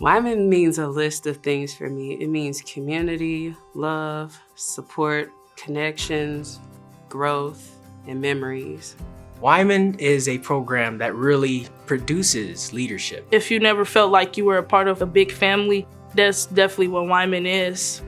Wyman means a list of things for me. It means community, love, support, connections, growth, and memories. Wyman is a program that really produces leadership. If you never felt like you were a part of a big family, that's definitely what Wyman is.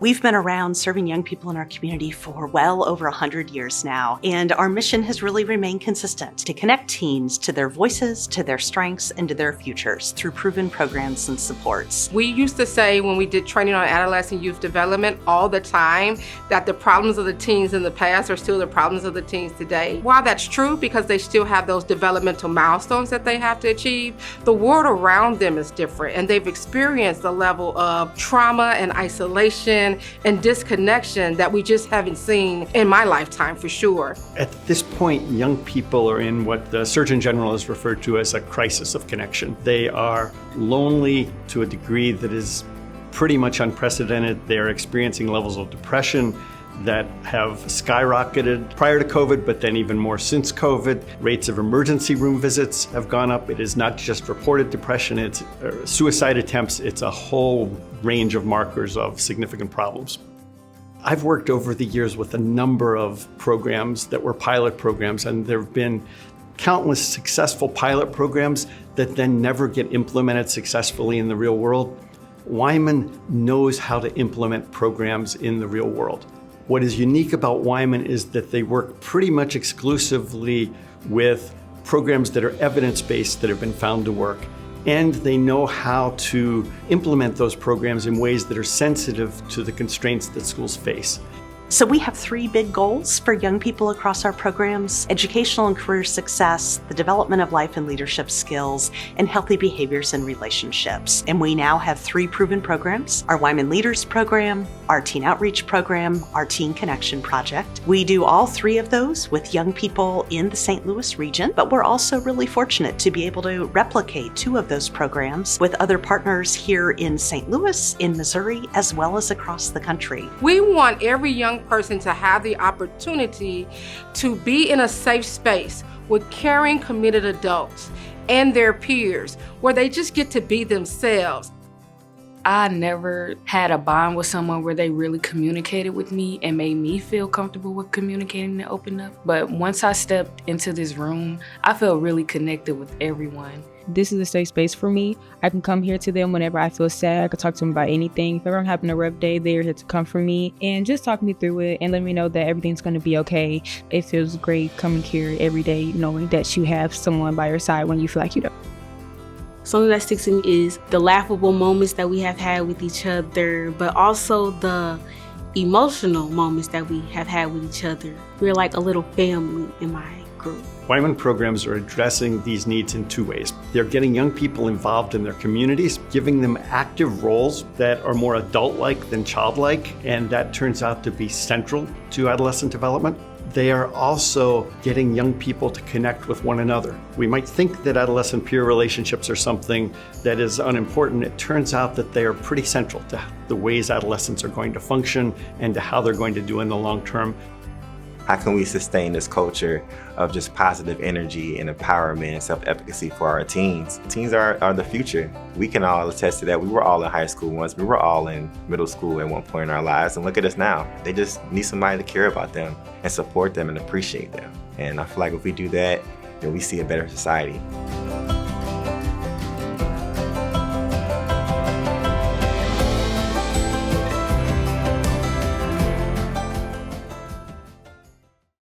We've been around serving young people in our community for well over 100 years now, and our mission has really remained consistent: to connect teens to their voices, to their strengths, and to their futures through proven programs and supports. We used to say when we did training on adolescent youth development all the time that the problems of the teens in the past are still the problems of the teens today. While that's true because they still have those developmental milestones that they have to achieve, the world around them is different, and they've experienced a level of trauma and isolation and disconnection that we just haven't seen in my lifetime for sure. At this point, young people are in what the Surgeon General has referred to as a crisis of connection. They are lonely to a degree that is pretty much unprecedented. They are experiencing levels of depression that have skyrocketed prior to COVID, but then even more since COVID. Rates of emergency room visits have gone up. It is not just reported depression, it's suicide attempts. It's a whole range of markers of significant problems. I've worked over the years with a number of programs that were pilot programs, and there have been countless successful pilot programs that then never get implemented successfully in the real world. Wyman knows how to implement programs in the real world. What is unique about Wyman is that they work pretty much exclusively with programs that are evidence-based that have been found to work. And they know how to implement those programs in ways that are sensitive to the constraints that schools face. So we have 3 big goals for young people across our programs: educational and career success, the development of life and leadership skills, and healthy behaviors and relationships. And we now have 3 proven programs: our Wyman Leaders Program, our Teen Outreach Program, our Teen Connection Project. We do all 3 of those with young people in the St. Louis region, but we're also really fortunate to be able to replicate 2 of those programs with other partners here in St. Louis, in Missouri, as well as across the country. We want every young person to have the opportunity to be in a safe space with caring, committed adults and their peers, where they just get to be themselves. I never had a bond with someone where they really communicated with me and made me feel comfortable with communicating and open up. But once I stepped into this room, I felt really connected with everyone. This is a safe space for me. I can come here to them whenever I feel sad. I can talk to them about anything. If ever I'm having a rough day, they're here to comfort me and just talk me through it and let me know that everything's going to be okay. It feels great coming here every day knowing that you have someone by your side when you feel like you don't. Something that sticks to me is the laughable moments that we have had with each other, but also the emotional moments that we have had with each other. We're like a little family in my group. Wyman programs are addressing these needs in 2 ways. They're getting young people involved in their communities, giving them active roles that are more adult-like than childlike, and that turns out to be central to adolescent development. They are also getting young people to connect with one another. We might think that adolescent peer relationships are something that is unimportant. It turns out that they are pretty central to the ways adolescents are going to function and to how they're going to do in the long term. How can we sustain this culture of just positive energy and empowerment and self-efficacy for our teens? Teens are the future. We can all attest to that. We were all in high school once. We were all in middle school at one point in our lives. And look at us now. They just need somebody to care about them and support them and appreciate them. And I feel like if we do that, then we see a better society.